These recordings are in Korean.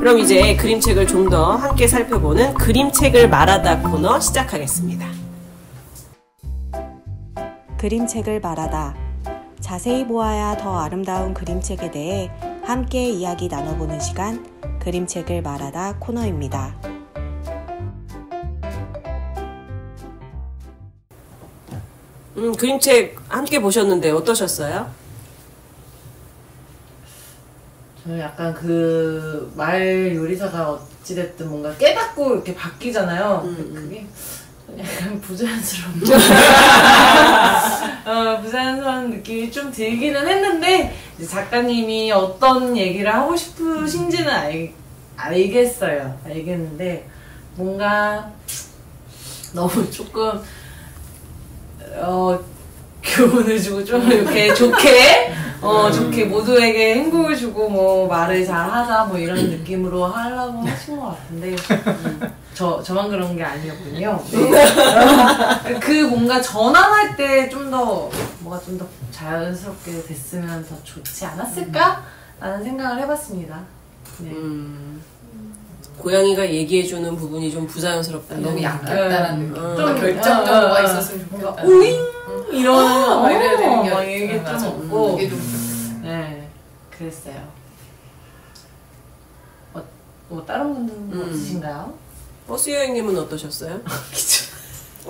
그럼 이제 그림책을 좀 더 함께 살펴보는 그림책을 말하다 코너 시작하겠습니다. 그림책을 말하다. 자세히 보아야 더 아름다운 그림책에 대해 함께 이야기 나눠보는 시간, 그림책을 말하다 코너입니다. 그림책 함께 보셨는데 어떠셨어요? 저는 약간 그 말 요리사가 어찌됐든 뭔가 깨닫고 이렇게 바뀌잖아요. 그게 약간 부자연스러운 부자연스러운 느낌이 좀 들기는 했는데 이제 작가님이 어떤 얘기를 하고 싶으신지는 알겠는데 뭔가 너무 조금 교훈을 주고 좀 이렇게 좋게 모두에게 행복을 주고 뭐 말을 잘 하자 뭐 이런 느낌으로 하려고 하신 것 같은데 저만 그런 게 아니었군요. 네. 그 뭔가 전환할 때 좀 더 뭐가 좀 더 자연스럽게 됐으면 더 좋지 않았을까? 라는 생각을 해봤습니다. 네. 고양이가 얘기해주는 부분이 좀 부자연스럽다. 너무 약했다라는 느낌. 좀 결정적으로가 있었으면 좋겠다. 오잉! 이런 막 이래야 되는 게 막 이게 좀 없고 네, 그랬어요. 뭐 다른 분들은 없으신가요? 버스 여행님은 어떠셨어요?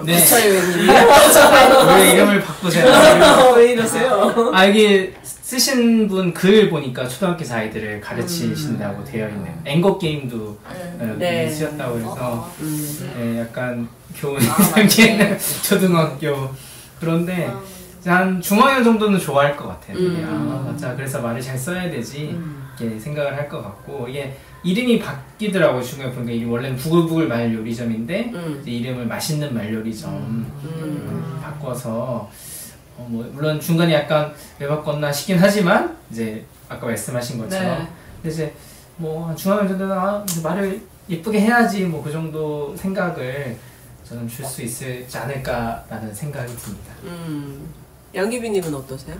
네. 기차 여행님이요? 왜 이름을 바꾸세요? 왜 이러세요? 이게 쓰신 분 글 보니까 초등학교 아이들을 가르치신다고 되어 있네요. 앵거 게임도 네. 쓰셨다고 해서 네, 약간 교훈이 담기는 초등학교. 그런데 한 중학년 정도는 좋아할 것 같아요. 맞아. 그래서 말을 잘 써야 되지 이렇게 생각을 할 것 같고, 이게 이름이 바뀌더라고요. 중간에 보니까 이게 원래는 부글부글 말 요리점인데 이제 이름을 맛있는 말 요리점 바꿔서 뭐 물론 중간에 약간 왜 바꿨나 싶긴 하지만 이제 아까 말씀하신 것처럼 네. 근데 이제 뭐 중학년 정도는 이제 말을 예쁘게 해야지 뭐 그 정도 생각을 저는 줄 수 있지 않을까라는 생각이 듭니다. 양귀비님은 어떠세요?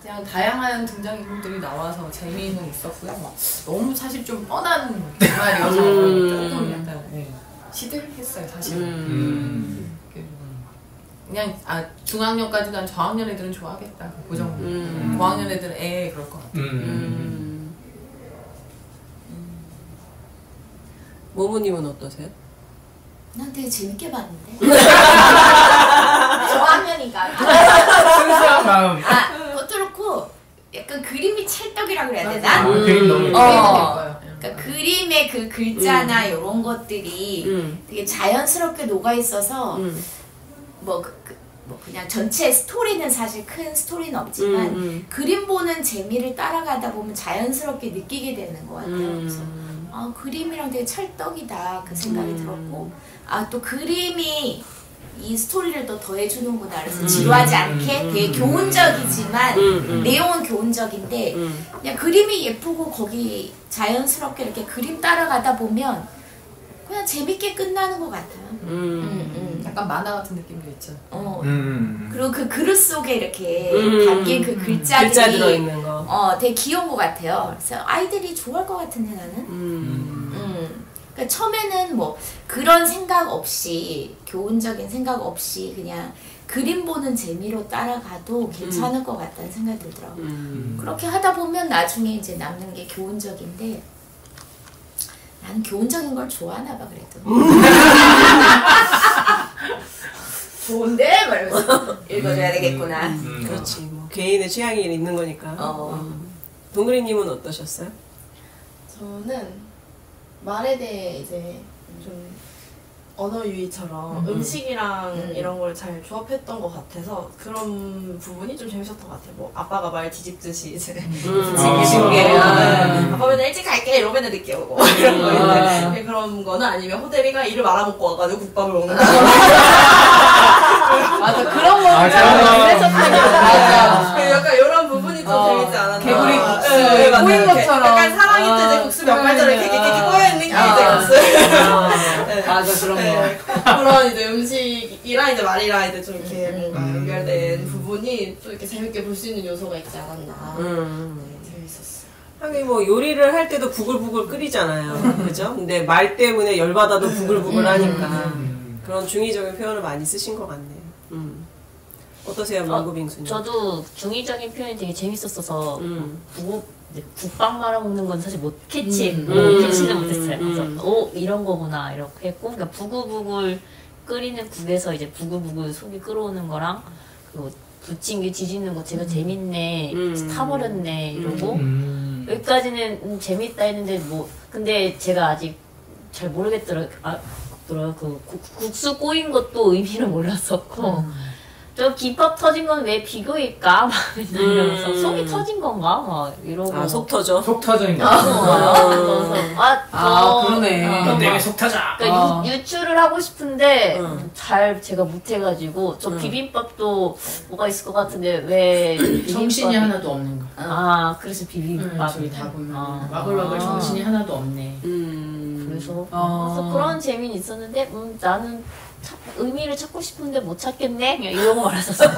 그냥 다양한 등장인물들이 나와서 재미는 있었고요. 너무 사실 좀 뻔한 말이어서 조금 약간 시들했어요 사실은. 그냥 중학년까지 간 저학년 애들은 좋아하겠다 그 정도. 고학년 애들은 그럴 것 같아요. 모모님은 어떠세요? 난 되게 재밌게 봤는데. 저학년이니까. 순수한 마음. 그것도 그렇고 약간 그림이 찰떡이라고 그래야 되나? 그림 너무 그러니까 그림의 그 글자나 이런 것들이 되게 자연스럽게 녹아 있어서 뭐 그냥 전체 스토리는 사실 큰 스토리는 없지만 그림 보는 재미를 따라가다 보면 자연스럽게 느끼게 되는 것 같아요. 그래서 그림이랑 되게 찰떡이다 그 생각이 들었고, 또 그림이 이 스토리를 또 더해주는구나. 그래서 지루하지 않게 되게 교훈적이지만 내용은 교훈적인데 그냥 그림이 예쁘고 거기 자연스럽게 이렇게 그림 따라가다 보면 그냥 재밌게 끝나는 것 같아요. 약간 만화 같은 느낌도 있죠. 그리고 그 그릇 속에 이렇게 담긴 그 글자들이 글자 들어있는 거. 되게 귀여운 것 같아요. 그래서 아이들이 좋아할 것 같은데 나는. 그러니까 처음에는 뭐 그런 생각 없이 교훈적인 생각 없이 그냥 그림 보는 재미로 따라가도 괜찮을 것 같다는 생각이 들더라고요. 그렇게 하다 보면 나중에 이제 남는 게 교훈적인데 나는 교훈적인 걸 좋아하나 봐 그래도. 좋은데? 말면서 읽어줘야 되겠구나. 그렇지. 뭐 개인의 취향이 있는 거니까. 동그리님은 어떠셨어요? 저는 말에 대해 이제 좀 언어 유희처럼 음식이랑 이런 걸 잘 조합했던 것 같아서 그런 부분이 좀 재밌었던 것 같아요. 뭐 아빠가 말 뒤집듯이 이제 챙기신 게 아빠 맨날 일찍 갈게 이러고 맨날 늦게 오고 이런 거 있는데 그런 거는 아니면 호대리가 일을 말아먹고 와가지고 국밥을 먹는 거 맞아 그런 거 맞아. 약간 이런 부분이 좀 재밌지 않았나. 개구리 꼬인 것처럼. 약간 사랑이 때 이제 국수 몇 발자로 이렇게 꼬여있는 게 이제 국수. 맞아 그런 네, 거. 그런 이제 음식이랑 이제 말이랑 이제 좀 이렇게 뭔가 연결된 부분이 또 이렇게 재밌게 볼 수 있는 요소가 있지 않았나. 네, 재밌었어요. 하긴 뭐 요리를 할 때도 부글부글 끓이잖아요. 그죠? 근데 말 때문에 열받아도 부글부글 하니까 그런 중의적인 표현을 많이 쓰신 것 같네요. 어떠세요, 망고빙수님? 저도 중의적인 표현이 되게 재밌었어서 국밥 말아먹는 건 사실 못 캐치는 못했어요. 그래서 오 이런 거구나 이렇게 했고, 그러니까 부글부글 끓이는 국에서 이제 부글부글 속이 끓어오는 거랑 그 부침개 뒤집는 거 제가 재밌네, 타버렸네 이러고 여기까지는 재밌다 했는데 뭐 근데 제가 아직 잘 모르겠더라고요. 그 국수 꼬인 것도 의미를 몰랐었고. 저 김밥 터진 건 왜 비교일까? 막 이러면서 속이 터진 건가? 막 이러고. 속 터져? 속 터져인 거. 그러네. 너 때문에 속 터져. 그러니까 유출을 하고 싶은데 잘 제가 못해가지고 저 비빔밥도 뭐가 있을 것 같은데 왜 정신이 하나도 없는 거. 그래서 비빔밥. 저희 다 보면 와글와글 정신이 하나도 없네. 그래서 그런 재미는 있었는데 나는 의미를 찾고 싶은데 못 찾겠네? 그냥 이러고 말았었어요.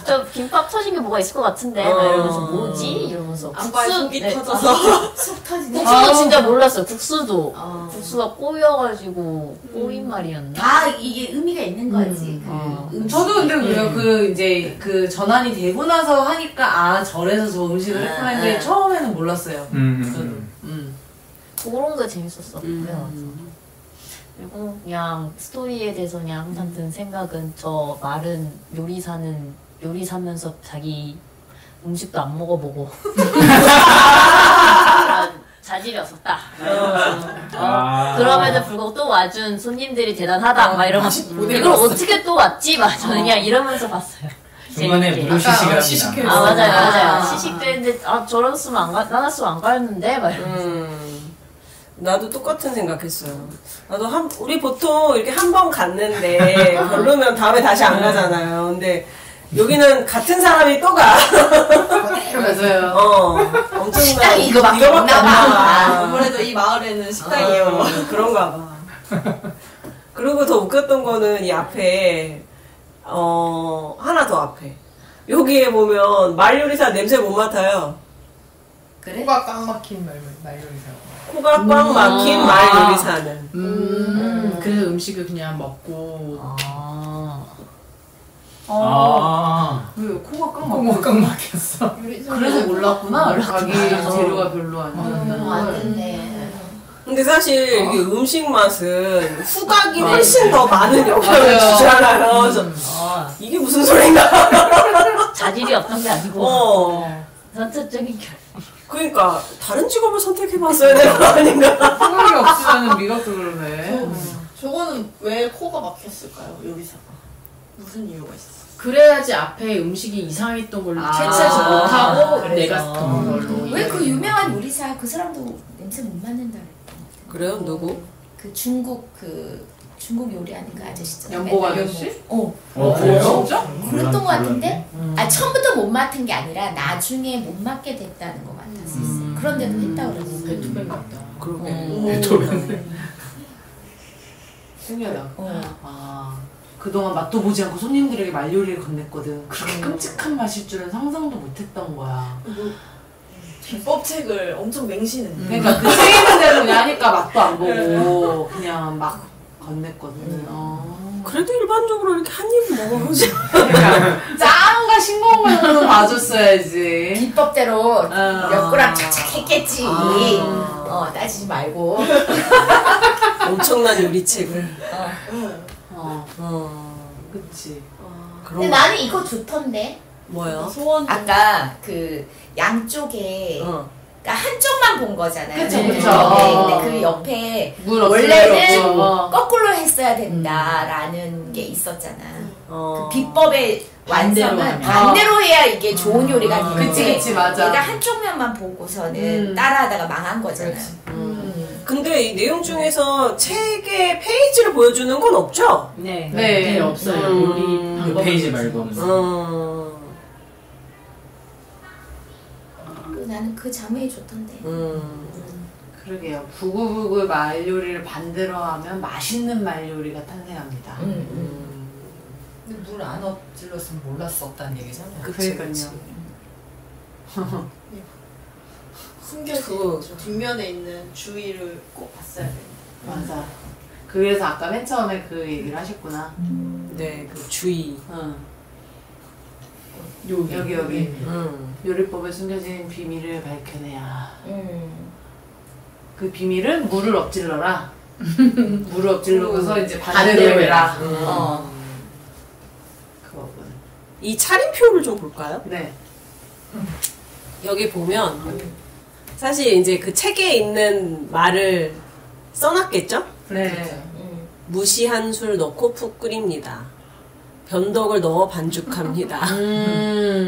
저 김밥 터진 게 뭐가 있을 것 같은데? 막 이러면서 뭐지? 이러면서 아빠의 속이 네. 터져서 속 터지네. 국수도 진짜 몰랐어요. 국수도 국수가 꼬여가지고 꼬인 말이었나? 이게 의미가 있는 거지. 저도 근데 그래요. 그 이제 그 전환이 되고 나서 하니까 저래서 저 음식을 했구나 했는데 처음에는 몰랐어요. 그런 게 재밌었어. 그리고 그냥 스토리에 대해서 그냥 항상 든 생각은 저 말은 요리 사면서 자기 음식도 안 먹어보고 자질이 없었다. 그럼에도 불구하고 또 와준 손님들이 대단하다. 막 이러면서 이걸 어떻게 또 왔지? 막 저는 그냥 이러면서 봤어요. 중간에 무료 시식을 합니다. 맞아요. 시식도 했는데 저랬으면 나눴으면 안 가였는데 막 이러면서. 나도 똑같은 생각했어요. 나도 우리 보통 이렇게 한 번 갔는데 별로면 다음에 다시 안 가잖아요. 근데 여기는 같은 사람이 또 가. 맞아요. 엄청난 식당이 이거밖에 없나 봐. 아무래도 이 마을에는 식당이요. 그런가 봐. 그리고 더 웃겼던 거는 이 앞에 하나 더 앞에 여기에 보면 말요리사 냄새 못 맡아요. 그래? 코가 꽉 막힌 말요리사. 코가 꽉 막힌 말요리사는. 그 음식을 그냥 먹고. 왜 코가 코가 꽉 막혔어. 그래서 몰랐구나. 자기 재료가 별로 안 좋았나. 안 됐네. 근데 사실 이게 음식 맛은 후각이 훨씬 더 많은 영향을 주잖아요. 그래서 이게 무슨 소린가? 자질이 없던 게 아니고 선천적인 결. 그러니까 다른 직업을 선택해봤어야 되는 거 아닌가? 후각이 없으면 미각도 그러네. 저거는 왜 코가 막혔을까요, 요리사가? 무슨 이유가 있어? 그래야지 앞에 음식이 이상했던 걸로 캐치하지 못하고 내가 그런 걸로. 왜 그 유명한 요리사 그 사람도 냄새 못 맡는다 그래요? 누구? 그 중국 요리하는 그 아저씨잖아요. 연복 아저씨? 그래요? 진짜? 그랬던 것 같은데? 처음부터 못 맡은 게 아니라 나중에 못 맡게 됐다는 것 같았었어요. 그런데도 했다고 그랬어요. 베토벤 같다. 그러게. 베토벤. 신기하다. 그동안 맛도 보지 않고 손님들에게 말요리를 건넸거든. 그렇게 끔찍한 맛일 줄은 상상도 못했던 거야. 비법책을 엄청 맹신했네. 그러니까 그 책 있는 대로 그냥 하니까 맛도 안 보고 그냥 막 건넸거든. 그래도 일반적으로 이렇게 한 입 먹어보지. 그러니까 짱과 싱거운 거 정도는 봐줬어야지. 비법대로 몇 그램 착착 했겠지. 따지지 말고. 엄청난 요리책을. 그치. 근데 나는 이거 좋던데. 뭐요? 소원. 아까 그 양쪽에 그러니까 한쪽만 본 거잖아요. 그쵸, 네. 그쵸. 근데 그 옆에 물 없을 원래는 일 없지. 거꾸로 했어야 된다라는 게 있었잖아. 그 비법의 반대로 완성은 하면. 반대로 해야 이게 좋은 요리가 되는데 그치, 맞아. 얘가 한쪽 면만 보고서는 따라하다가 망한 거잖아. 근데 이 내용 중에서 책의 페이지를 보여주는 건 없죠? 네. 네. 없어요. 요리 그 방법. 페이지 말고는. 나는 그 장면이 좋던데. 그러게요. 부글부글 말 요리를 반대로 하면 맛있는 말 요리가 탄생합니다. 근데 물 안 엎질렀으면 몰랐었다는 얘기잖아요. 그러니까요. 숨겨진 뒷면에 있는 주의를 꼭 봤어야 돼요. 맞아. 그래서 아까 맨 처음에 그 얘기를 하셨구나. 네, 그 주의. 응. 여기. 요리법에 숨겨진 비밀을 밝혀내야. 그 비밀은 물을 엎질러라. 물을 엎질러서 이제 반대로 해라. 그거군. 이 차림표를 좀 볼까요? 네. 여기 보면 사실 이제 그 책에 있는 말을 써놨겠죠? 네. 무시한 술 넣고 푹 끓입니다. 변덕을 넣어 반죽합니다.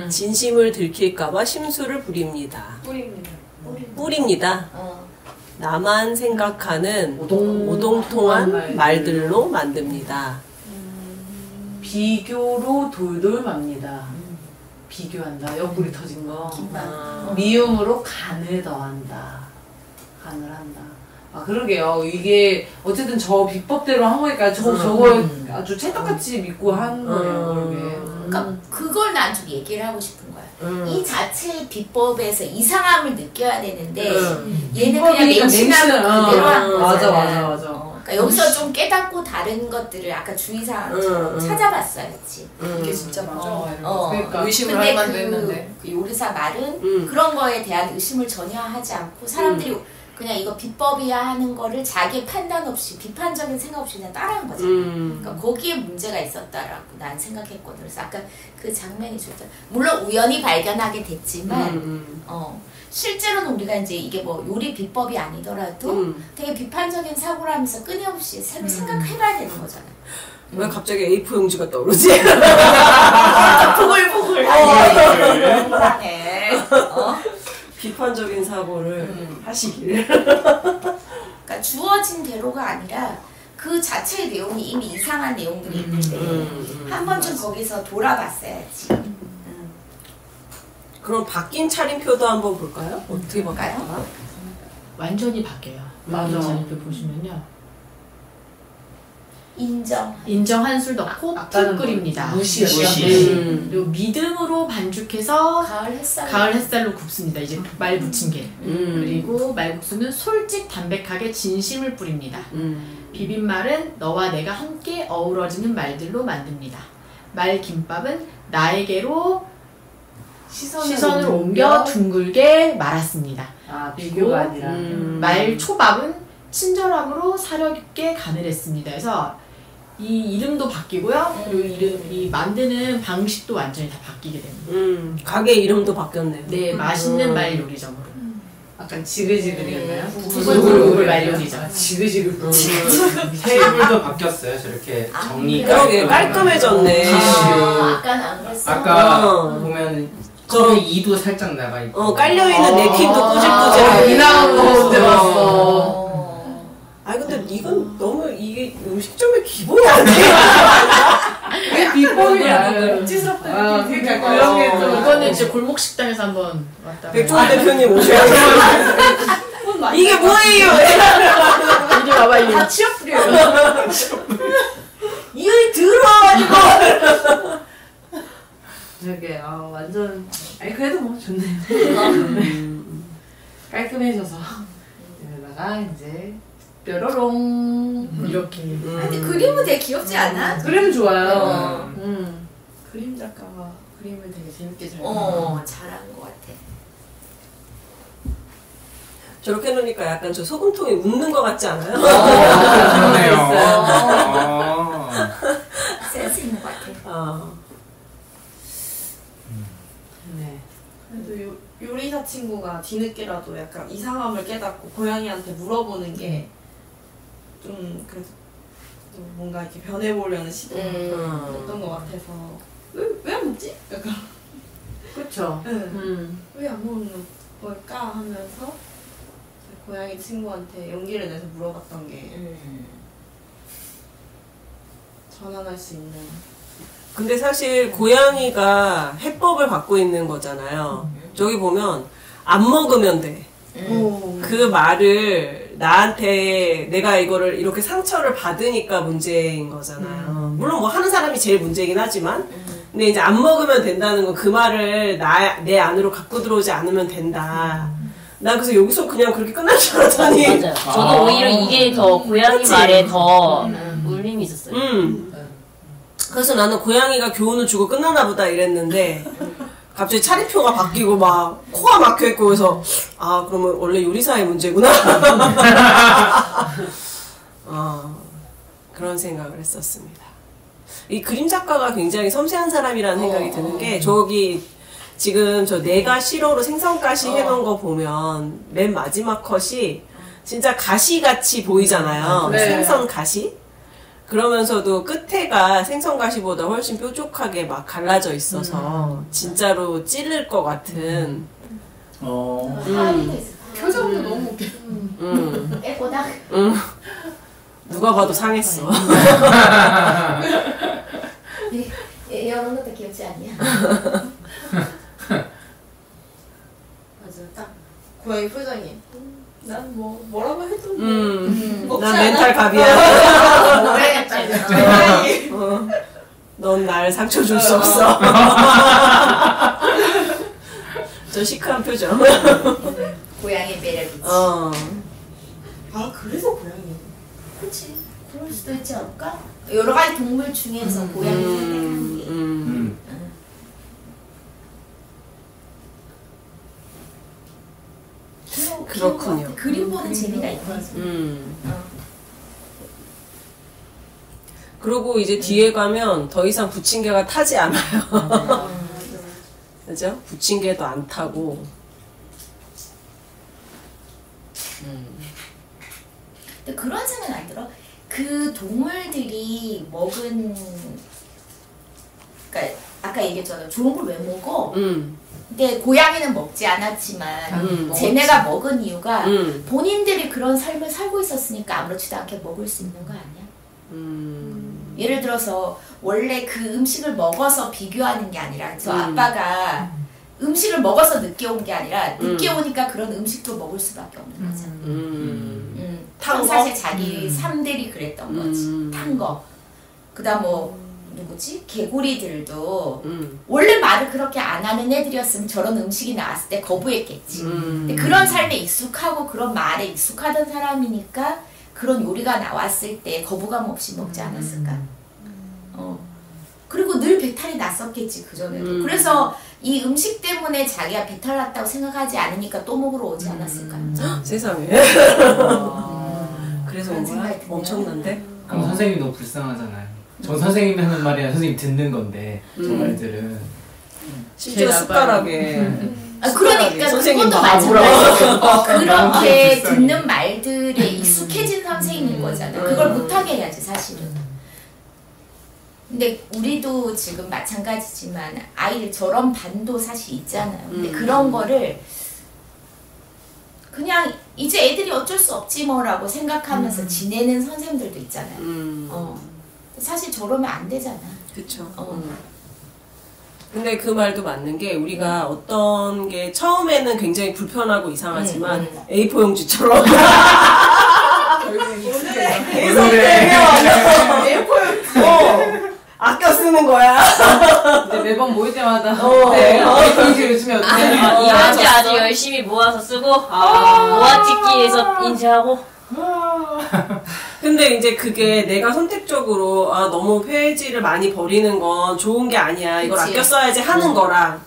진심을 들킬까봐 심술을 부립니다. 뿌립니다. 나만 생각하는 오동통한 말들로 만듭니다. 비교로 돌돌 맙니다. 비교한다. 옆구리 터진 거. 미움으로 간을 더한다. 간을 한다. 아 그러게요. 이게 어쨌든 저 비법대로 한 거니까 저거 아주 찰떡같이 믿고 한 거예요. 그러게. 그러니까 그걸 난 좀 얘기를 하고 싶은 거야. 이 자체의 비법에서 이상함을 느껴야 되는데 얘는 그냥 맹신함을 그대로 한 거잖아. 맞아. 그러니까 여기서 좀 깨닫고 다른 것들을 아까 주의사항처럼 찾아봤어야지. 이게 진짜 맞아. 그러니까 의심을 근데 할 만도 했는데. 그 요리사 말은 그런 거에 대한 의심을 전혀 하지 않고 사람들이 그냥 이거 비법이야 하는 거를 자기 판단 없이 비판적인 생각 없이 그냥 따라한 거잖아. 그러니까 거기에 문제가 있었다라고 난 생각했거든. 그래서 아까 그 장면이 좋다. 물론 우연히 발견하게 됐지만 실제로는 우리가 이제 이게 뭐 요리 비법이 아니더라도 되게 비판적인 사고를 하면서 끊임없이 생각해봐야 되는 거잖아. 왜 갑자기 A4 용지가 떠오르지? 보글보글 세상에. 비판적인 사고를 하시길. 그러니까 주어진 대로가 아니라 그 자체의 내용이 이미 이상한 내용들이 있는데 한 번쯤 거기서 돌아봤어야지. 그럼 바뀐 차림표도 한번 볼까요? 어떻게 바뀌어요? 완전히 바뀌어요. 맞아. 이렇게 보시면요. 인정 한술 넣고 아까는 푹 끓입니다. 무시. 그리고 믿음으로 반죽해서 가을 햇살로 굽습니다. 이제 말 붙인 게. 그리고 말국수는 솔직 담백하게 진심을 뿌립니다. 비빔말은 너와 내가 함께 어우러지는 말들로 만듭니다. 말김밥은 나에게로 시선을 옮겨 둥글게 말았습니다. 아 비교가 아니라. 말초밥은 친절함으로 사려 깊게 간을 했습니다. 그래서 이 이름도 바뀌고요. 그리고 이 만드는 방식도 완전히 다 바뀌게 됩니다. 가게 이름도 바뀌었네요. 네, 맛있는 말 요리점으로. 약간 지글지글이었나요? 부글부글 말 요리점. 지글지글. 테이블도 바뀌었어요. 저렇게 정리가. 그러게 깔끔해졌네. 아까는 안 그랬어. 아까 보면 저 이도 살짝 나가 있고. 깔려 있는 냅킨도 꾸질꾸질. 이상한 거 언제 봤어? 아니 근데 이건 너무 이게 음식점의 기본이 아니에요. 왜 비법이야? 묵직스럽다. 그러니까 그런 게 좀. 이거는 진짜 골목 식당에서 한번 왔다. 백종원 대표님 오셔야죠. 이게 뭐예요? 이리 와봐, 이리 취업 뿌려요. 이게 들어가지고. 되게 완전 아니 그래도 뭐 좋네요. 깔끔해져서 여기다가 이제 뾰로롱 이렇게. 근데 그림은 되게 귀엽지 않아? 그림 좋아요. 그림 작가가 그림을 되게 재밌게 잘 잘한 것 같아. 저렇게 해놓으니까 약간 저 소금통에 웃는 것 같지 않아요? 그러네요. 센스 있는 것 같아. 네. 그래도 요리사 친구가 뒤늦게라도 약간 이상함을 깨닫고 고양이한테 물어보는 게 좀 그래도 좀 뭔가 이렇게 변해보려는 시도였던 것 같아서 왜 안 먹지? 약간 그쵸. 왜 안 먹는 걸까 하면서 고양이 친구한테 용기를 내서 물어봤던 게 전환할 수 있는. 근데 사실 고양이가 해법을 갖고 있는 거잖아요. 저기 보면 안 먹으면 돼. 그 말을 나한테 내가 이거를 이렇게 상처를 받으니까 문제인 거잖아요. 물론 뭐 하는 사람이 제일 문제긴 하지만 근데 이제 안 먹으면 된다는 건 그 말을 내 안으로 갖고 들어오지 않으면 된다. 난 그래서 여기서 그냥 그렇게 끝날 줄 알았더니 맞아요. 저도 오히려 이게 더 고양이 그치? 말에 더 울림이 있었어요. 그래서 나는 고양이가 교훈을 주고 끝나나 보다 이랬는데 갑자기 차림표가 바뀌고 막 코가 막혀있고 그래서 아 그러면 원래 요리사의 문제구나. 그런 생각을 했었습니다. 이 그림 작가가 굉장히 섬세한 사람이라는 생각이 드는 게 저기 지금 저 내가 싫어로 생선가시 해놓은 거 보면 맨 마지막 컷이 진짜 가시같이 보이잖아요. 네. 생선 가시? 그러면서도 끝에가 생선가시보다 훨씬 뾰족하게 막 갈라져 있어서 진짜로 찌를 것 같은 표정도 너무 웃겨. 예쁘다. 누가 봐도 상했어. 이런 것도 귀엽지 않냐? 맞아, 딱 고양이 표정이. 난 뭐라고 해도 난 멘탈 갑이야. 모르겠다. 넌 날 상처 줄 수 없어. 저 시크한 표정. 고양이 매력이지. 아 그래서 고양이. 그치. 그럴 수도 있지 않을까? 여러 가지 동물 중에서 고양이 선택하는 게. 그렇군요. 그림 보는 재미가 있네. 그리고 이제 뒤에 가면 더 이상 부침개가 타지 않아요. 그죠? 부침개도 안 타고. 근데 그런 생각은 안 들어. 그 동물들이 먹은, 그러니까 아까 얘기했잖아. 좋은 걸 왜 먹어? 근데 고양이는 먹지 않았지만 쟤네가 먹은 이유가 본인들이 그런 삶을 살고 있었으니까 아무렇지도 않게 먹을 수 있는 거 아니야? 예를 들어서 원래 그 음식을 먹어서 비교하는 게 아니라 저 아빠가 음식을 먹어서 늦게 온 게 아니라 늦게 오니까 그런 음식도 먹을 수밖에 없는 거잖아. 탄 사실 거? 자기 삶들이 그랬던 거지. 탄 거. 그다음 뭐 누구지? 개구리들도 원래 말을 그렇게 안 하는 애들이었으면 저런 음식이 나왔을 때 거부했겠지. 근데 그런 삶에 익숙하고 그런 말에 익숙하던 사람이니까 그런 요리가 나왔을 때 거부감 없이 먹지 않았을까. 그리고 늘 배탈이 났었겠지 그전에도. 그래서 이 음식 때문에 자기가 배탈 났다고 생각하지 않으니까 또 먹으러 오지 않았을까. 세상에. 그래서 온 거야? 엄청난데? 그럼 선생님이 너무 불쌍하잖아요. 전 선생님이 하는 말이야 선생님 듣는 건데 저 말들은 심지어 숟가락에. 그러니까 선생님 그것도 마찬가지고 그렇게 듣는 말들에 익숙해진 선생님인 거잖아. 그걸 못하게 해야지 사실은. 근데 우리도 지금 마찬가지지만 아이들 저런 반도 사실 있잖아요. 근데 그런 거를 그냥 이제 애들이 어쩔 수 없지 뭐라고 생각하면서 지내는 선생님들도 있잖아요. 사실 저러면 안 되잖아. 그쵸. 근데 그 말도 맞는 게 우리가 어떤 게 처음에는 굉장히 불편하고 이상하지만 A4 용지처럼 아껴 쓰는 거야. 근데 매번 모일 때마다 경제 요즘에 어때? 이거지 아주 열심히 모아서 쓰고 모아찍기에서 인쇄하고. 근데 이제 그게 내가 선택적으로 너무 페이지를 많이 버리는 건 좋은 게 아니야. 이걸 그치. 아껴 써야지 하는 거랑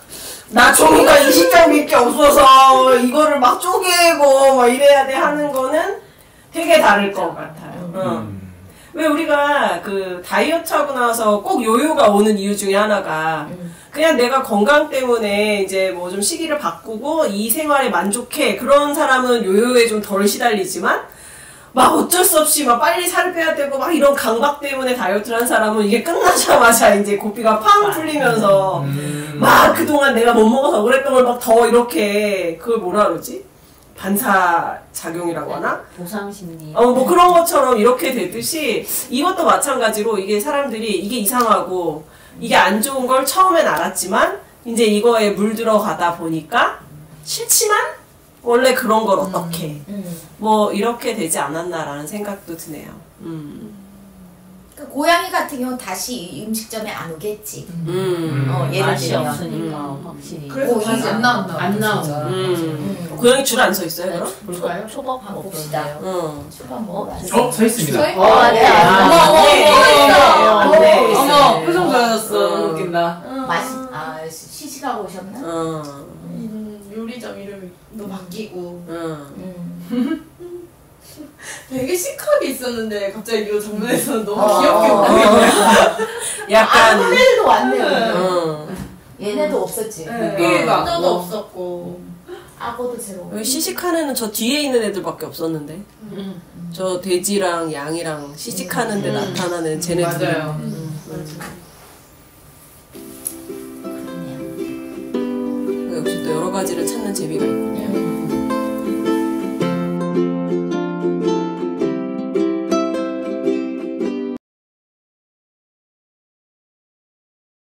나 종이가 20장밖에 없어서 이거를 막 쪼개고 막 이래야 돼 하는 거는 되게 다를 것 같아요. 왜 우리가 그 다이어트 하고 나서 꼭 요요가 오는 이유 중에 하나가 그냥 내가 건강 때문에 이제 뭐 좀 시기를 바꾸고 이 생활에 만족해. 그런 사람은 요요에 좀 덜 시달리지만 막 어쩔 수 없이 막 빨리 살을 빼야 되고 막 이런 강박 때문에 다이어트를 한 사람은 이게 끝나자마자 이제 고삐가 팡 풀리면서 막 그동안 내가 못 먹어서 그랬던 걸 막 더 이렇게 그걸 뭐라 그러지? 반사작용이라고 하나? 보상심리. 뭐 그런 것처럼 이렇게 되듯이 이것도 마찬가지로 이게 사람들이 이게 이상하고 이게 안 좋은 걸 처음엔 알았지만 이제 이거에 물들어가다 보니까 싫지만 원래 그런 걸 어떻게 뭐 이렇게 되지 않았나라는 생각도 드네요. 그 고양이 같은 경우는 다시 이 음식점에 안 오겠지. 예를 맛이 들면. 없으니까 확실히. 그래서 다시 안 나온다. 안 나오고. 고양이 줄 안 서 있어요, 그럼? 볼까요? 초밥 한번 봅시다. 초밥 먹어봤어. 서 있습니다. 네. 어머, 표정 좋아졌어. 너무 웃긴다. 시식하고 오셨나? 요리점 이름도 바뀌고 응. 되게 시크하게 있었는데 갑자기 이 장면에서 너무 귀엽게 보이고 약간 호텔도 왔네요. 얘네도 없었지. 혼자도 없었고 악어도 새로. 여기 시식하는 저 뒤에 있는 애들밖에 없었는데 저 돼지랑 양이랑 시식하는데 나타나는 쟤네들. 맞아요. 역시 또 여러 가지를 찾는 재미가 있고.